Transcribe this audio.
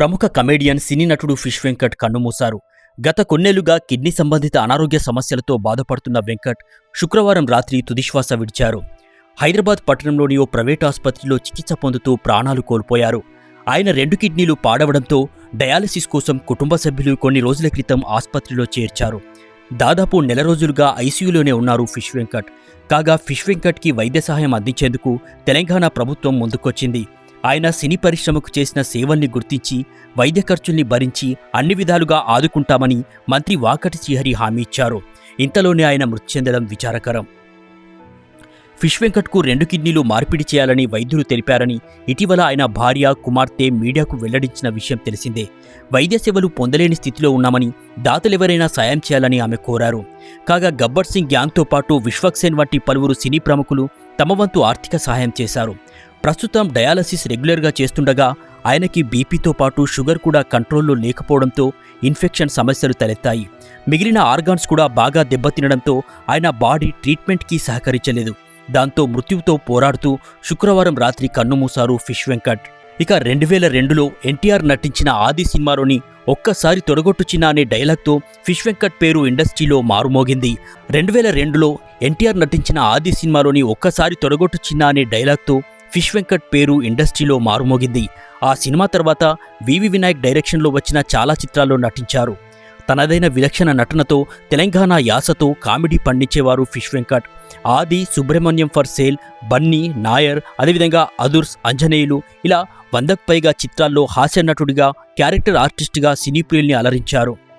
ప్రముఖ కమెడియన్ సినీ నటుడు ఫిష్ వెంకట్ కన్నుమూశారు. గత కొన్నేళ్లుగా కిడ్నీ సంబంధిత అనారోగ్య సమస్యలతో బాధపడుతున్న వెంకట్ శుక్రవారం రాత్రి తుదిశ్వాస విడిచారు. హైదరాబాద్ పట్టణంలోని ఓ ప్రైవేట్ ఆసుపత్రిలో చికిత్స పొందుతూ ప్రాణాలు కోల్పోయారు. ఆయన 2 కిడ్నీలు పాడవడంతో డయాలసిస్ కోసం కుటుంబ సభ్యులు కొన్ని రోజుల క్రితం ఆసుపత్రిలో చేర్చారు. దాదాపు నెల రోజులుగా ఐసీయూలోనే ఉన్నారు ఫిష్ వెంకట్. కాగా ఫిష్ వెంకట్కి వైద్య సహాయం అందించేందుకు తెలంగాణ ప్రభుత్వం ముందుకొచ్చింది. ఆయన సినీ పరిశ్రమకు చేసిన సేవల్ని గుర్తించి వైద్య ఖర్చుల్ని భరించి అన్ని విధాలుగా ఆదుకుంటామని మంత్రి వాకటి శ్రీహరి హామీ ఇచ్చారు. ఇంతలోనే ఆయన మృతి చెందడం విచారకరం. ఫిష్ వెంకట్కు 2 కిడ్నీలు మార్పిడి చేయాలని వైద్యులు తెలిపారని ఇటీవల ఆయన భార్య, కుమార్తె మీడియాకు వెల్లడించిన విషయం తెలిసిందే. వైద్య సేవలు పొందలేని స్థితిలో ఉన్నామని, దాతలెవరైనా సాయం చేయాలని ఆమె కోరారు. కాగా గబ్బర్ సింగ్ గ్యాంగ్తో పాటు విశ్వక్సేన్ వంటి పలువురు సినీ ప్రముఖులు తమ వంతు ఆర్థిక సహాయం చేశారు. ప్రస్తుతం డయాలసిస్ రెగ్యులర్గా చేస్తుండగా ఆయనకి బీపీతో పాటు షుగర్ కూడా కంట్రోల్లో లేకపోవడంతో ఇన్ఫెక్షన్ సమస్యలు తలెత్తాయి. మిగిలిన ఆర్గాన్స్ కూడా బాగా దెబ్బతినడంతో ఆయన బాడీ ట్రీట్మెంట్కి సహకరించలేదు. దాంతో మృత్యువుతో పోరాడుతూ శుక్రవారం రాత్రి కన్నుమూశారు ఫిష్ వెంకట్. ఇక 2002లో ఎన్టీఆర్ నటించిన ఆది సినిమాలోని ఒక్కసారి తొడగొట్టు చిన్న అనే డైలాగ్తో ఫిష్ వెంకట్ పేరు ఇండస్ట్రీలో మారుమోగింది. 2002లో ఎన్టీఆర్ నటించిన ఆది సినిమాలోని ఒక్కసారి తొడగొట్టు చిన్న అనే డైలాగ్తో ఫిష్ వెంకట్ పేరు ఇండస్ట్రీలో మారుమోగింది. ఆ సినిమా తర్వాత వివి వినాయక్ డైరెక్షన్లో వచ్చిన చాలా చిత్రాల్లో నటించారు. తనదైన విలక్షణ నటనతో తెలంగాణ యాసతో కామెడీ పండించేవారు ఫిష్ వెంకట్. ఆది, సుబ్రహ్మణ్యం ఫర్ సేల్, బన్నీ, నాయర్, అదేవిధంగా అదుర్స్, అంజనేయులు ఇలా 100కు పైగా చిత్రాల్లో హాస్య నటుడిగా, క్యారెక్టర్ ఆర్టిస్టుగా సినీ ప్రియుల్ని అలరించారు.